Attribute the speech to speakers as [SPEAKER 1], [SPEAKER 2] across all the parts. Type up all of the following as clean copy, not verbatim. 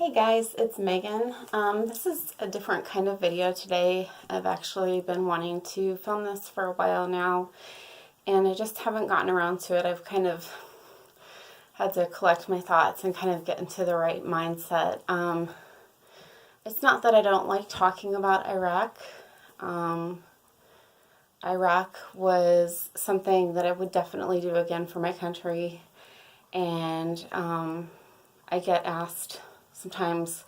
[SPEAKER 1] Hey guys, it's Megan. This is a different kind of video today. I've actually been wanting to film this for a while now, and I just haven't gotten around to it. I've kind of had to collect my thoughts and kind of get into the right mindset. It's not that I don't like talking about Iraq. Iraq was something that I would definitely do again for my country, and I get asked sometimes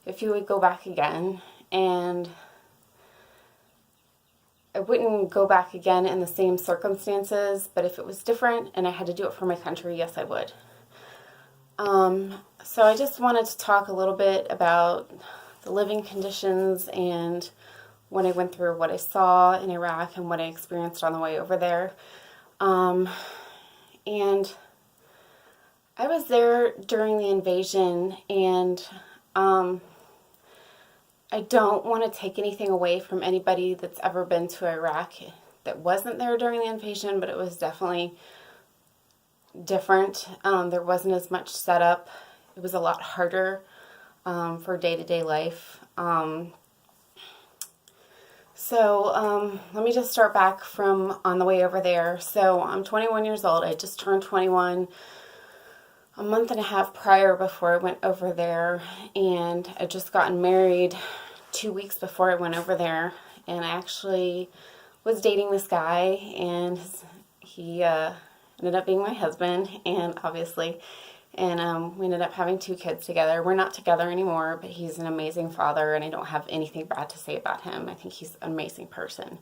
[SPEAKER 1] if you would go back again, and I wouldn't go back again in the same circumstances, but if it was different and I had to do it for my country, yes, I would. So I just wanted to talk a little bit about the living conditions and when I went through what I saw in Iraq and what I experienced on the way over there. And I was there during the invasion, and I don't want to take anything away from anybody that's ever been to Iraq that wasn't there during the invasion, but it was definitely different. There wasn't as much setup. It was a lot harder for day-to-day life. So let me just start back from on the way over there. So I'm 21 years old. I just turned 21 a month and a half prior before I went over there, and I just gotten married 2 weeks before I went over there, and I actually was dating this guy, and he ended up being my husband, and we ended up having 2 kids together. We're not together anymore, but he's an amazing father, and I don't have anything bad to say about him. I think he's an amazing person.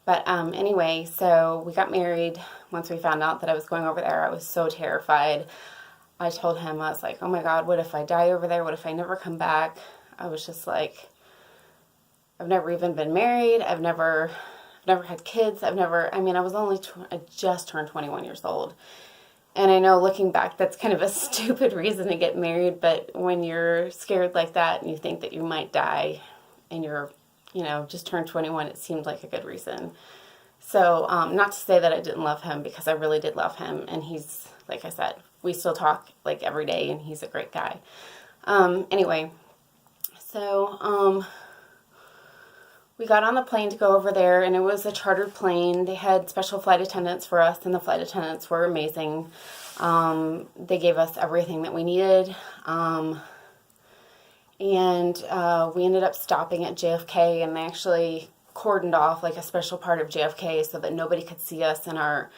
[SPEAKER 1] But anyway, so we got married. Once we found out that I was going over there, I was so terrified. I told him, I was like, oh my God, what if I die over there? What if I never come back? I was just like, I've never even been married. I've never had kids. I just turned 21 years old. And I know looking back, that's kind of a stupid reason to get married, but when you're scared like that and you think that you might die and you're, just turned 21, it seemed like a good reason. So, not to say that I didn't love him, because I really did love him, and he's, like I said, we still talk like every day, and he's a great guy. Anyway, so we got on the plane to go over there, and it was a chartered plane. They had special flight attendants for us, and the flight attendants were amazing. They gave us everything that we needed, and we ended up stopping at JFK, and they actually cordoned off like a special part of JFK so that nobody could see us in our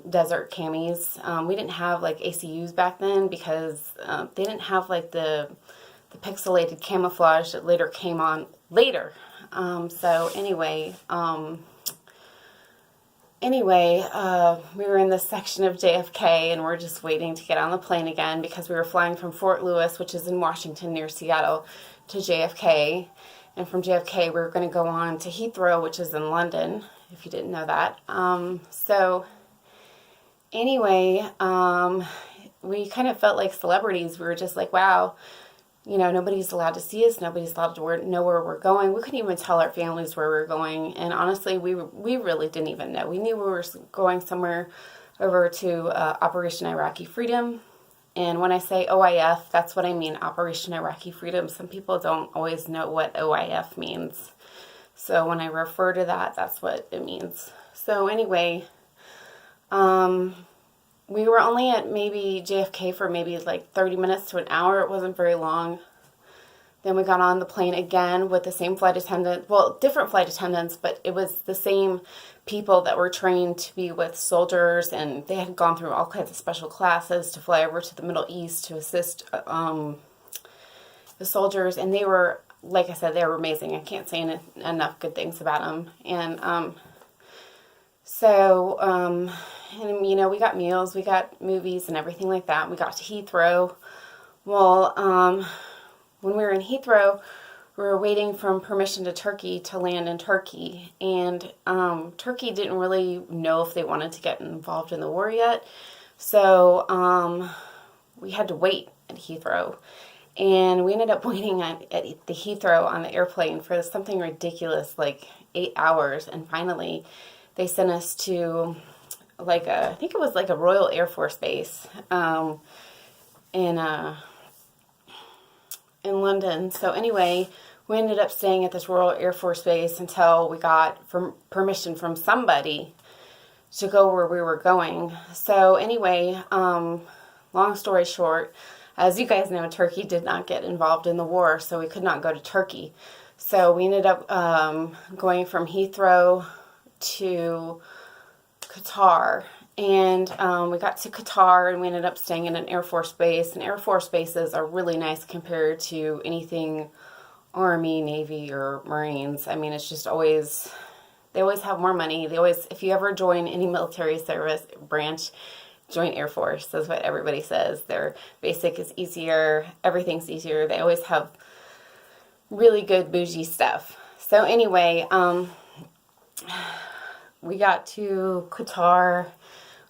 [SPEAKER 1] desert camis. We didn't have like ACUs back then, because they didn't have like the pixelated camouflage that later came on later. So anyway, we were in this section of JFK, and we're just waiting to get on the plane again, because we were flying from Fort Lewis, which is in Washington near Seattle, to JFK. And from JFK, we were going to go on to Heathrow, which is in London, if you didn't know that. So anyway, we kind of felt like celebrities. We were just like, wow, nobody's allowed to see us. Nobody's allowed to know where we're going. We couldn't even tell our families where we were going. And honestly, we really didn't even know. We knew we were going somewhere over to Operation Iraqi Freedom. And when I say OIF, that's what I mean, Operation Iraqi Freedom. Some people don't always know what OIF means. So when I refer to that, that's what it means. So anyway, we were only at maybe JFK for maybe like 30 minutes to an hour. It wasn't very long. Then we got on the plane again with the same flight attendant. Well, different flight attendants, but it was the same people that were trained to be with soldiers, and they had gone through all kinds of special classes to fly over to the Middle East to assist the soldiers. And they were, like I said, they were amazing. I can't say enough good things about them. And we got meals, we got movies and everything like that. We got to Heathrow. Well, when we were in Heathrow, we were waiting for permission to Turkey to land in Turkey. And Turkey didn't really know if they wanted to get involved in the war yet. So we had to wait at Heathrow. And we ended up waiting at the Heathrow on the airplane for something ridiculous, like 8 hours. And finally, they sent us to I think it was like a Royal Air Force base in in London. So anyway, we ended up staying at this Royal Air Force Base until we got permission from somebody to go where we were going. So anyway, long story short, as you guys know, Turkey did not get involved in the war, so we could not go to Turkey. So we ended up going from Heathrow to Qatar. And we got to Qatar and we ended up staying in an Air Force base. And Air Force bases are really nice compared to anything Army, Navy, or Marines. I mean, it's just always, they always have more money. They always, if you ever join any military service branch, join Air Force. That's what everybody says. Their basic is easier. Everything's easier. They always have really good bougie stuff. So anyway, we got to Qatar.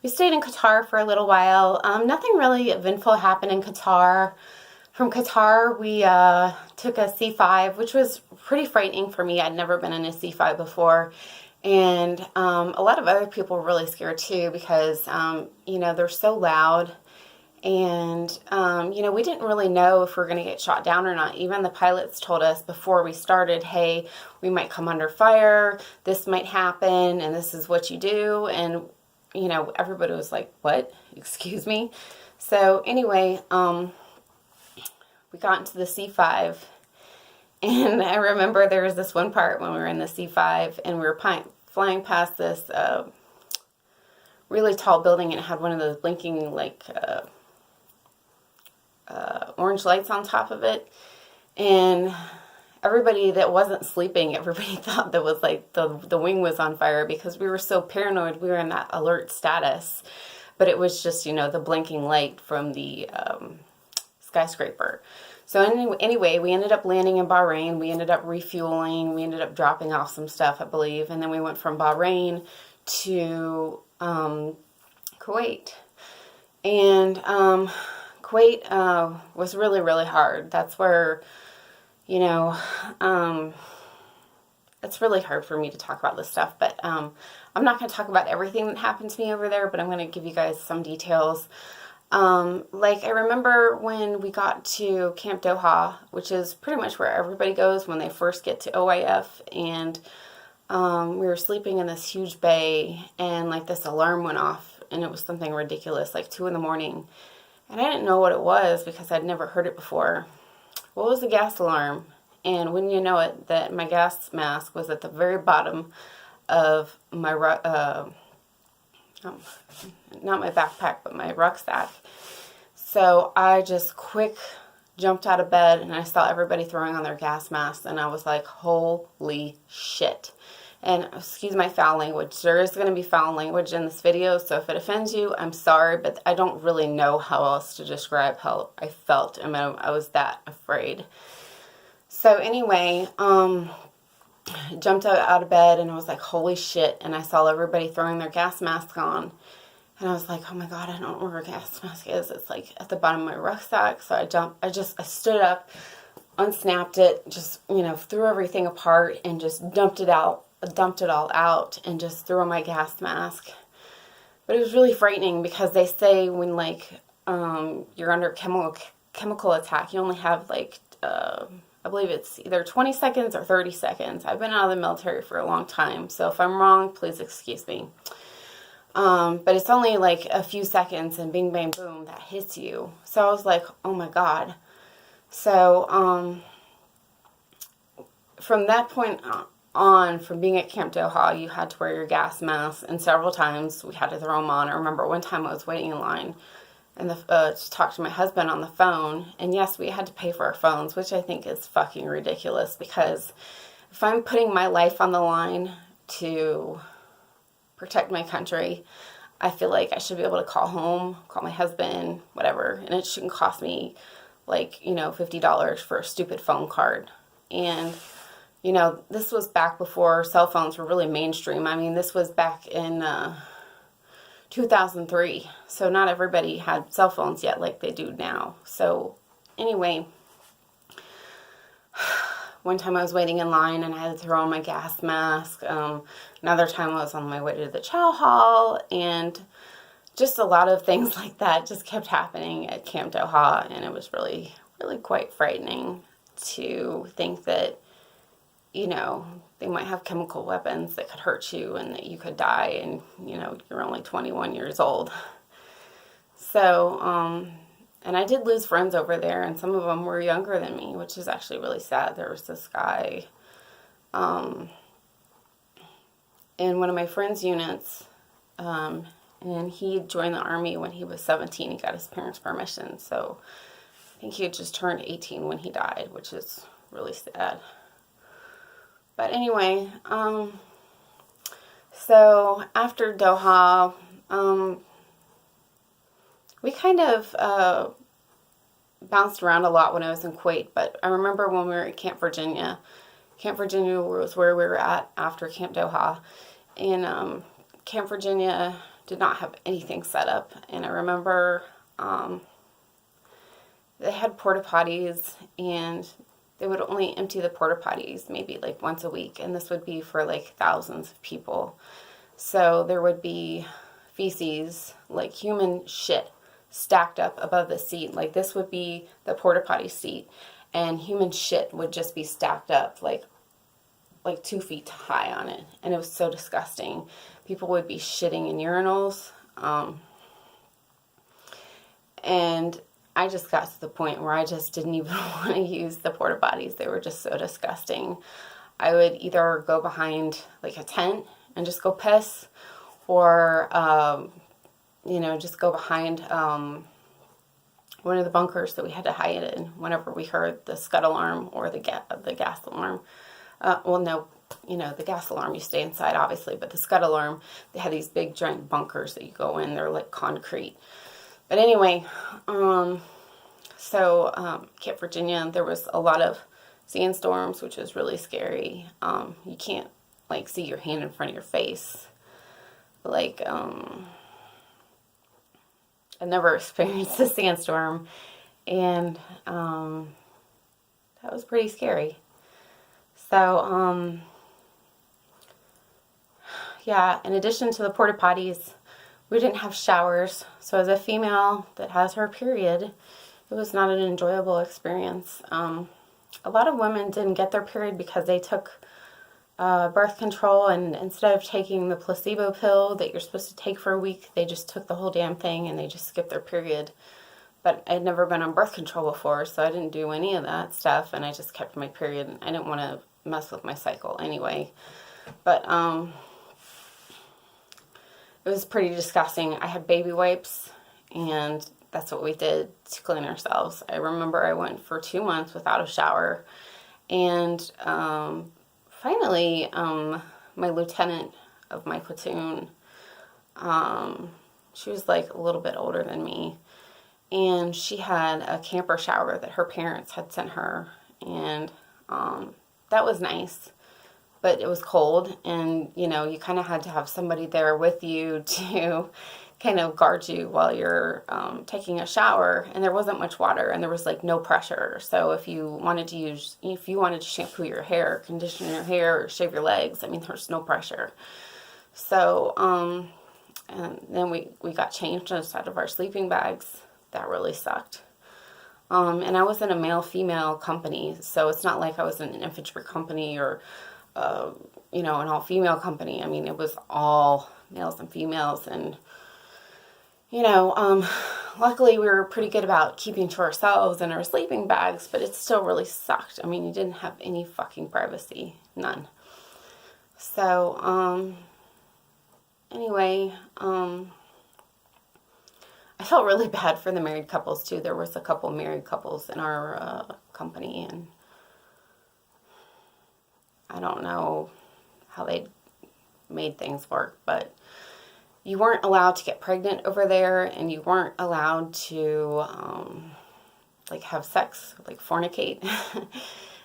[SPEAKER 1] We stayed in Qatar for a little while. Nothing really eventful happened in Qatar. From Qatar, we took a C5, which was pretty frightening for me. I'd never been in a C5 before. And a lot of other people were really scared too because, you know, they're so loud. And, you know, we didn't really know if we were going to get shot down or not. Even the pilots told us before we started, hey, we might come under fire. This might happen. And this is what you do. And you know, everybody was like, what? Excuse me? So anyway, we got into the C5, and I remember there was this one part when we were in the C5, and we were flying past this really tall building, and it had one of those blinking, like, orange lights on top of it, and everybody that wasn't sleeping, everybody thought that was like the wing was on fire because we were so paranoid. We were in that alert status, but it was just, you know, the blinking light from the skyscraper. So anyway, we ended up landing in Bahrain. We ended up refueling. We ended up dropping off some stuff, I believe. And then we went from Bahrain to Kuwait. And Kuwait was really, really hard. That's where, you know, it's really hard for me to talk about this stuff, but I'm not going to talk about everything that happened to me over there, but I'm going to give you guys some details. Like, I remember when we got to Camp Doha, which is pretty much where everybody goes when they first get to OIF, and we were sleeping in this huge bay, and, like, this alarm went off, and it was something ridiculous, like 2 in the morning, and I didn't know what it was because I'd never heard it before. Well, it was a gas alarm, and wouldn't you know it, that my gas mask was at the very bottom of my, not my backpack, but my rucksack. So I just quick jumped out of bed, and I saw everybody throwing on their gas masks, and I was like, holy shit. And excuse my foul language. There is going to be foul language in this video, so if it offends you, I'm sorry, but I don't really know how else to describe how I felt. I mean, I was that afraid. So anyway, jumped out of bed, and I was like, holy shit, and I saw everybody throwing their gas mask on. And I was like, oh my God, I don't know where a gas mask is. It's like at the bottom of my rucksack. So I stood up, unsnapped it, just, you know, threw everything apart and just dumped it all out and just threw on my gas mask. But it was really frightening because they say when, like, you're under chemical attack, you only have, like, I believe it's either 20 seconds or 30 seconds. I've been out of the military for a long time, so if I'm wrong, please excuse me. But it's only like a few seconds and bing, bang, boom, that hits you. So I was like, oh my God. So, from that point on, from being at Camp Doha, you had to wear your gas mask, and several times we had to throw them on. I remember one time I was waiting in line and to talk to my husband on the phone, and yes, we had to pay for our phones, which I think is fucking ridiculous, because if I'm putting my life on the line to protect my country, I feel like I should be able to call home, call my husband, whatever, and it shouldn't cost me, like, you know, $50 for a stupid phone card. And, you know, this was back before cell phones were really mainstream. I mean, this was back in 2003, so not everybody had cell phones yet like they do now. So anyway, one time I was waiting in line and I had to throw on my gas mask. Another time I was on my way to the chow hall, and just a lot of things like that just kept happening at Camp Doha, and it was really, really quite frightening. to think that, you know, they might have chemical weapons that could hurt you and that you could die, and, you know, you're only 21 years old. So, and I did lose friends over there, and some of them were younger than me, which is actually really sad. There was this guy in one of my friend's units, and he joined the Army when he was 17. He got his parents' permission, so I think he had just turned 18 when he died, which is really sad. But anyway, so after Doha, we kind of bounced around a lot when I was in Kuwait, but I remember when we were at Camp Virginia. Camp Virginia was where we were at after Camp Doha, and Camp Virginia did not have anything set up, and I remember they had porta potties, and they would only empty the porta potties maybe like once a week, and this would be for like thousands of people. So there would be feces, like human shit, stacked up above the seat. Like this would be the porta potty seat, and human shit would just be stacked up like 2 feet high on it, and it was so disgusting. People would be shitting in urinals, and I just got to the point where I just didn't even want to use the porta potties. They were just so disgusting. I would either go behind like a tent and just go piss, or you know, just go behind one of the bunkers that we had to hide in whenever we heard the scud alarm or the gas alarm. Well, no, you know, the gas alarm, you stay inside, obviously, but the scud alarm, they had these big giant bunkers that you go in. They're like concrete. But anyway, Camp Virginia, there was a lot of sandstorms, which was really scary. You can't, like, see your hand in front of your face. Like, I never experienced a sandstorm, and that was pretty scary. So, yeah, in addition to the porta potties, we didn't have showers. So as a female that has her period, it was not an enjoyable experience. A lot of women didn't get their period because they took birth control, and instead of taking the placebo pill that you're supposed to take for a week, they just took the whole damn thing and they just skipped their period. But I'd never been on birth control before, so I didn't do any of that stuff, and I just kept my period. I didn't want to mess with my cycle anyway. But it was pretty disgusting. I had baby wipes, and that's what we did to clean ourselves. I remember I went for 2 months without a shower, and finally, my lieutenant of my platoon, she was like a little bit older than me, and she had a camper shower that her parents had sent her, and that was nice, but it was cold, and, you know, you kind of had to have somebody there with you to kind of guard you while you're taking a shower, and there wasn't much water, and there was like no pressure. So if you wanted to shampoo your hair, condition your hair, or shave your legs, I mean, there's no pressure. So and then we got changed inside of our sleeping bags. That really sucked. And I was in a male-female company, so it's not like I was in an infantry company or you know, an all-female company. I mean, it was all males and females, and you know, luckily we were pretty good about keeping to ourselves in our sleeping bags, but it still really sucked. I mean, you didn't have any fucking privacy. None. So, anyway, I felt really bad for the married couples, too. There was a couple married couples in our company, and I don't know how they made things work, but you weren't allowed to get pregnant over there, and you weren't allowed to, like, have sex, like, fornicate.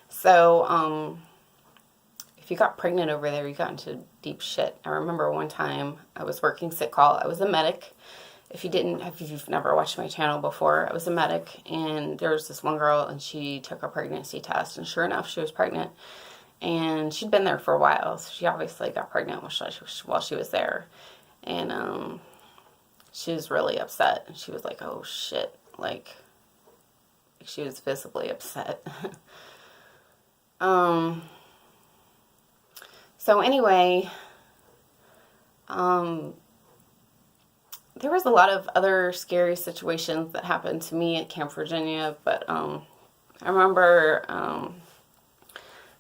[SPEAKER 1] So, if you got pregnant over there, you got into deep shit. I remember one time I was working sick call. I was a medic. If you've never watched my channel before, I was a medic, and there was this one girl, and she took a pregnancy test, and sure enough, she was pregnant. And she'd been there for a while, so she obviously got pregnant while she was there. And she was really upset. And she was like, oh shit, like she was visibly upset. So anyway, there was a lot of other scary situations that happened to me at Camp Virginia, but I remember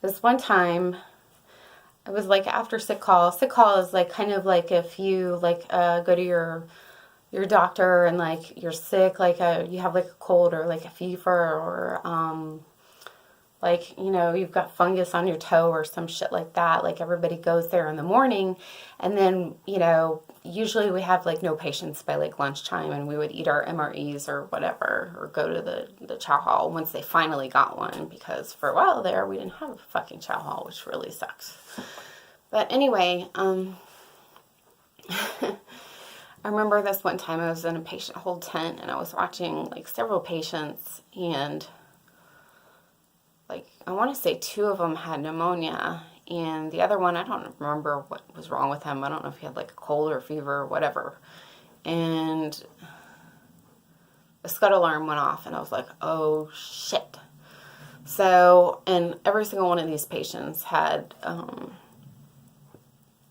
[SPEAKER 1] this one time, it was like after sick call. Sick call is like kind of like if you like go to your doctor and like you're sick, like you have like a cold or like a fever or like, you know, you've got fungus on your toe or some shit like that. Like everybody goes there in the morning, and then, you know, usually we have like no patients by like lunchtime, and we would eat our MREs or whatever, or go to the chow hall once they finally got one, because for a while there we didn't have a fucking chow hall, which really sucks. But anyway, I remember this one time I was in a patient hold tent, and I was watching like several patients, and like, I want to say 2 of them had pneumonia, and the other one, I don't remember what was wrong with him. I don't know if he had like a cold or a fever or whatever. And the scud alarm went off, and I was like, oh shit. So, and every single one of these patients had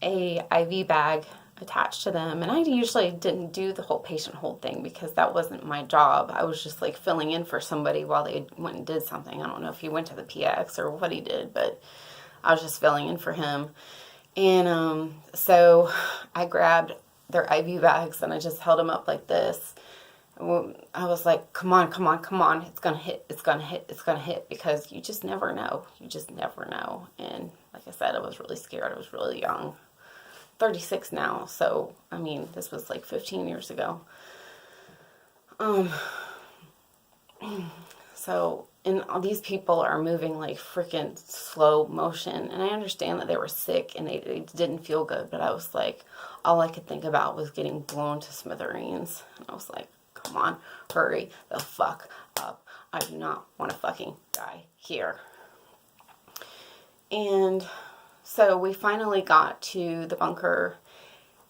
[SPEAKER 1] a IV bag attached to them, and I usually didn't do the whole patient hold thing because that wasn't my job. I was just like filling in for somebody while they went and did something. I don't know if he went to the PX or what he did, but I was just filling in for him. And so I grabbed their IV bags and I just held them up like this. I was like, come on, come on, come on. It's going to hit, it's going to hit, it's going to hit, because you just never know. You just never know. And like I said, I was really scared. I was really young. 36 now, so I mean, this was like 15 years ago. So, and all these people are moving like freaking slow motion, and I understand that they were sick and they didn't feel good, but I was like, all I could think about was getting blown to smithereens. And I was like, come on, hurry the fuck up. I do not want to fucking die here. And so we finally got to the bunker,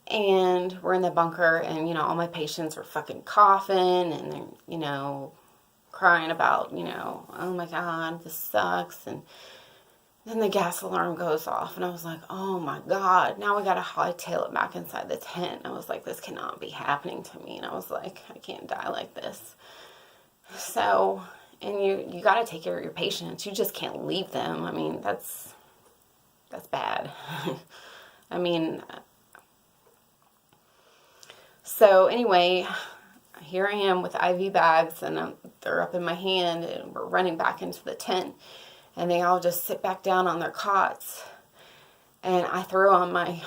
[SPEAKER 1] and we're in the bunker, and, you know, all my patients are fucking coughing, and they're, you know, crying about, you know, oh my God, this sucks. And then the gas alarm goes off, and I was like, oh my God, now we gotta hightail it back inside the tent. And I was like, this cannot be happening to me. And I was like, I can't die like this. So, and you gotta take care of your patients. You just can't leave them. I mean, that's bad. I mean, so anyway, here I am with IV bags, and they're up in my hand, and we're running back into the tent, and they all just sit back down on their cots, and I throw on my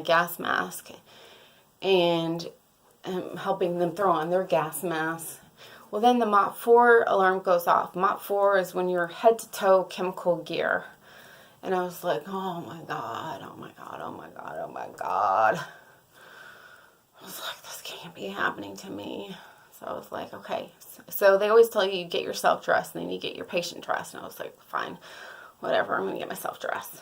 [SPEAKER 1] gas mask, and I'm helping them throw on their gas mask. Well, then the MOP 4 alarm goes off. MOP 4 is when you're head to toe chemical gear. And I was like, oh my God, oh my God, oh my God, oh my God. I was like, this can't be happening to me. So I was like, okay. So they always tell you get yourself dressed, and then you get your patient dressed. And I was like, fine, whatever, I'm going to get myself dressed.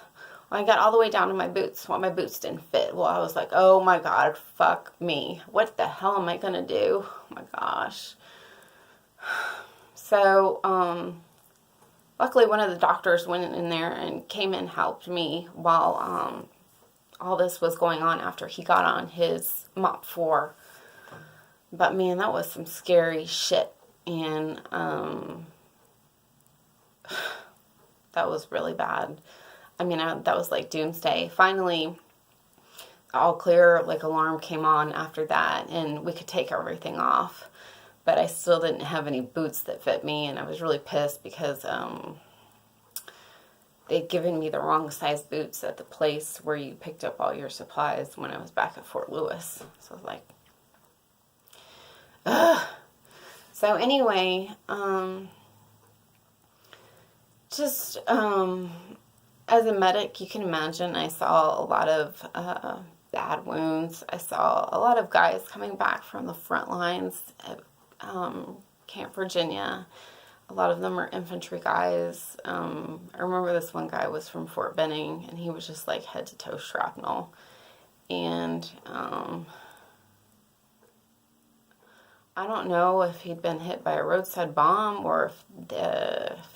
[SPEAKER 1] Well, I got all the way down to my boots. Well, my boots didn't fit. Well, I was like, oh my God, fuck me. What the hell am I going to do? Oh my gosh. So, luckily one of the doctors went in there and came and helped me while, all this was going on after he got on his MOP 4. But man, that was some scary shit. And, that was really bad. I mean, that was like doomsday. Finally, all clear, like alarm came on after that, and we could take everything off. But I still didn't have any boots that fit me, and I was really pissed because they'd given me the wrong size boots at the place where you picked up all your supplies when I was back at Fort Lewis. So I was like, ugh. So anyway, as a medic, you can imagine I saw a lot of bad wounds. I saw a lot of guys coming back from the front lines at Camp Virginia. A lot of them are infantry guys. I remember this one guy was from Fort Benning, and he was just like head to toe shrapnel. And I don't know if he'd been hit by a roadside bomb or if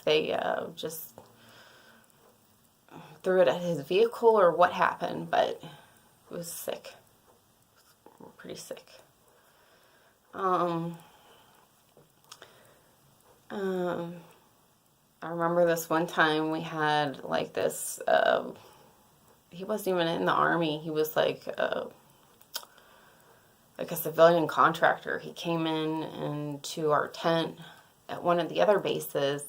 [SPEAKER 1] they just threw it at his vehicle or what happened, but it was sick. Pretty sick. I remember this one time we had like this, he wasn't even in the army. He was like a civilian contractor. He came into our tent at one of the other bases,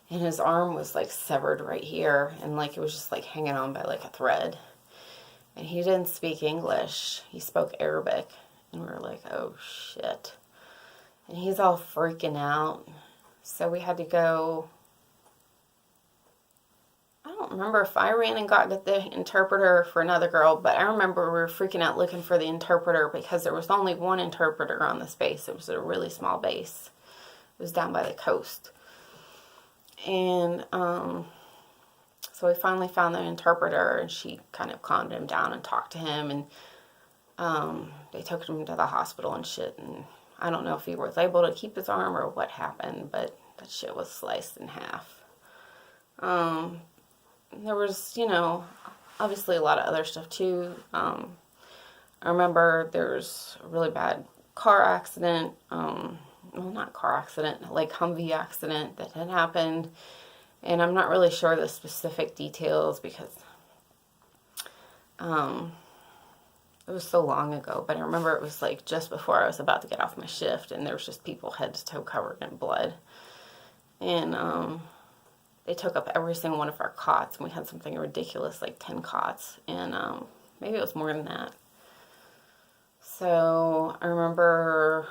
[SPEAKER 1] and his arm was like severed right here, and like it was just like hanging on by like a thread. And he didn't speak English. He spoke Arabic, and we were like, oh shit. And he's all freaking out. So we had to go. I don't remember if I ran and got the interpreter for another girl, but I remember we were freaking out looking for the interpreter because there was only one interpreter on this base. It was a really small base. It was down by the coast. And so we finally found the interpreter, and she kind of calmed him down and talked to him, and they took him to the hospital and shit. And I don't know if he was able to keep his arm or what happened, but that shit was sliced in half. There was, obviously a lot of other stuff too. I remember there was a really bad car accident, well, not car accident, like Humvee accident that had happened. And I'm not really sure the specific details because it was so long ago. But I remember it was like just before I was about to get off my shift, and there was just people head to toe covered in blood. And they took up every single one of our cots, and we had something ridiculous like 10 cots, and maybe it was more than that. So I remember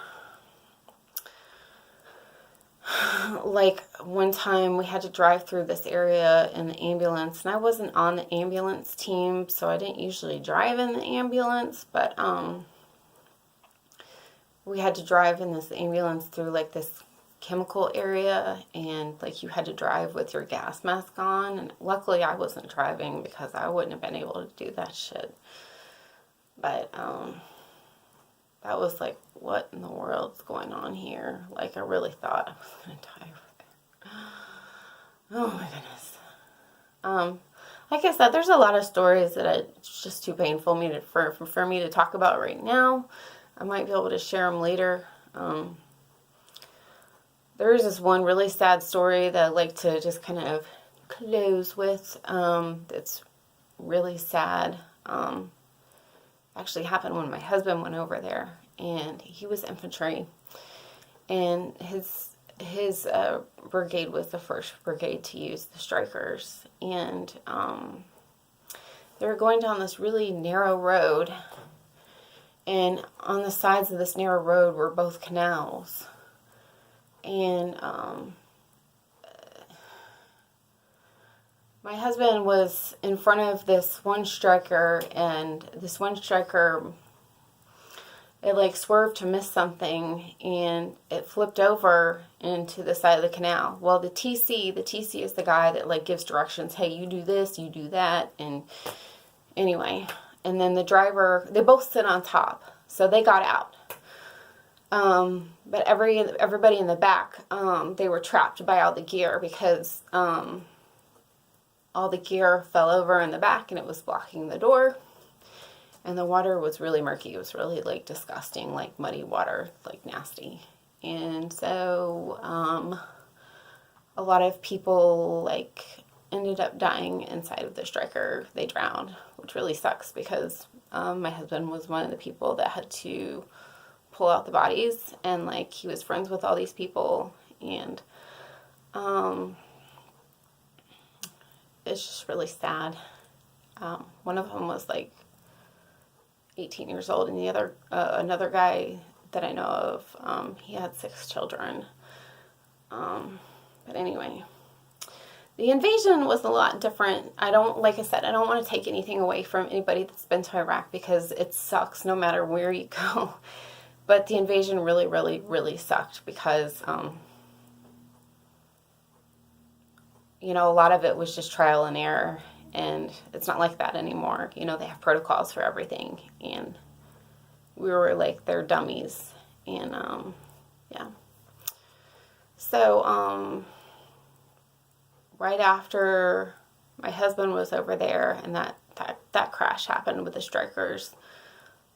[SPEAKER 1] like one time we had to drive through this area in the ambulance, and I wasn't on the ambulance team, so I didn't usually drive in the ambulance, but we had to drive in this ambulance through like this chemical area, and like you had to drive with your gas mask on, and luckily I wasn't driving because I wouldn't have been able to do that shit. But that was like, what in the world's going on here? Like I really thought I was gonna die over there. Oh my goodness. Like I said, there's a lot of stories that it's just too painful for me to talk about right now. I might be able to share them later. There is this one really sad story that I'd like to just kind of close with. It's really sad. Actually happened when my husband went over there, and he was infantry, and his brigade was the first brigade to use the strikers, and they were going down this really narrow road, and on the sides of this narrow road were both canals. And my husband was in front of this one striker, and this one striker, it like swerved to miss something, and it flipped over into the side of the canal. Well, the TC is the guy that like gives directions. Hey, you do this, you do that, and anyway. And then the driver, they both sit on top, so they got out. But everybody in the back, they were trapped by all the gear because all the gear fell over in the back, and it was blocking the door. And the water was really murky. It was really like disgusting, like muddy water, like nasty. And so a lot of people like ended up dying inside of the striker. They drowned, which really sucks because my husband was one of the people that had to pull out the bodies, and like he was friends with all these people, and it's just really sad. One of them was like 18 years old, and the other another guy that I know of, he had 6 children. But anyway, the invasion was a lot different. Like I said, I don't want to take anything away from anybody that's been to Iraq because it sucks no matter where you go. But the invasion really, really, really sucked because, a lot of it was just trial and error. And it's not like that anymore. They have protocols for everything. And we were like their dummies. And Yeah. So, right after my husband was over there and that crash happened with the strikers,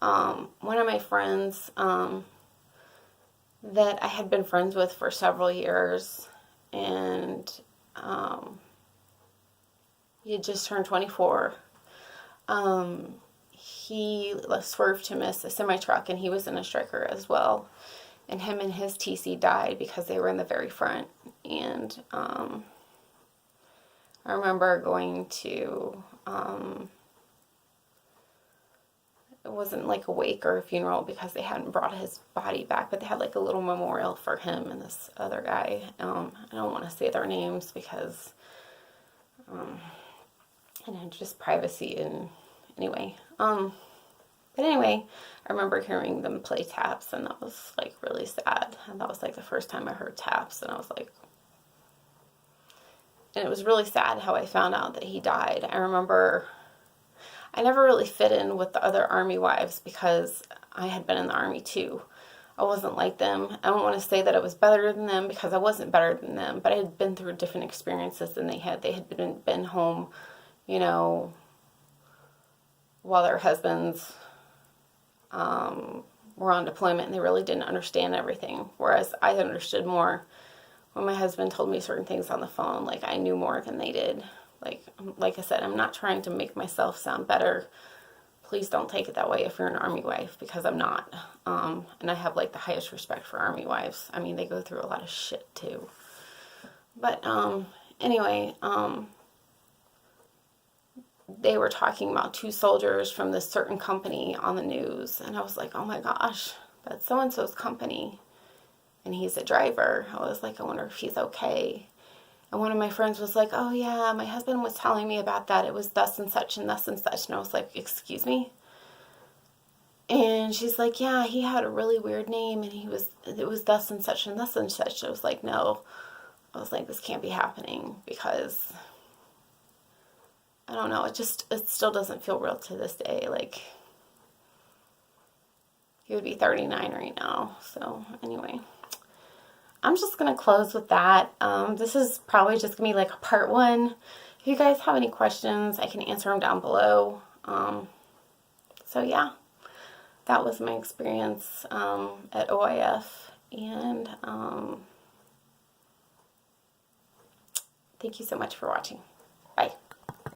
[SPEAKER 1] one of my friends, that I had been friends with for several years, and he had just turned 24. He swerved to miss a semi-truck, and he was in a striker as well. And him and his TC died because they were in the very front. And I remember going to, it wasn't like a wake or a funeral because they hadn't brought his body back, but they had like a little memorial for him and this other guy. I don't want to say their names because, just privacy and anyway. But anyway, I remember hearing them play taps, and that was like really sad. And that was like the first time I heard taps, and I was like, and it was really sad how I found out that he died. I remember I never really fit in with the other Army wives because I had been in the Army too. I wasn't like them. I don't want to say that I was better than them because I wasn't better than them, but I had been through different experiences than they had. They had been home, while their husbands were on deployment, and they really didn't understand everything. Whereas I understood more when my husband told me certain things on the phone. Like, I knew more than they did. Like I said, I'm not trying to make myself sound better. Please don't take it that way if you're an Army wife, because I'm not. And I have like the highest respect for Army wives. I mean, they go through a lot of shit too. But anyway, they were talking about 2 soldiers from this certain company on the news, and I was like, oh my gosh, that's so-and-so's company, and he's a driver. I was like, I wonder if he's okay. And one of my friends was like, oh yeah, my husband was telling me about that. It was thus and such and thus and such. And I was like, excuse me? And she's like, yeah, he had a really weird name, and it was thus and such and thus and such. I was like, no. I was like, this can't be happening, because I don't know, it still doesn't feel real to this day. Like, he would be 39 right now. So anyway, I'm just going to close with that. This is probably just going to be like a part 1. If you guys have any questions, I can answer them down below. So yeah, that was my experience at OIF. And thank you so much for watching. Bye.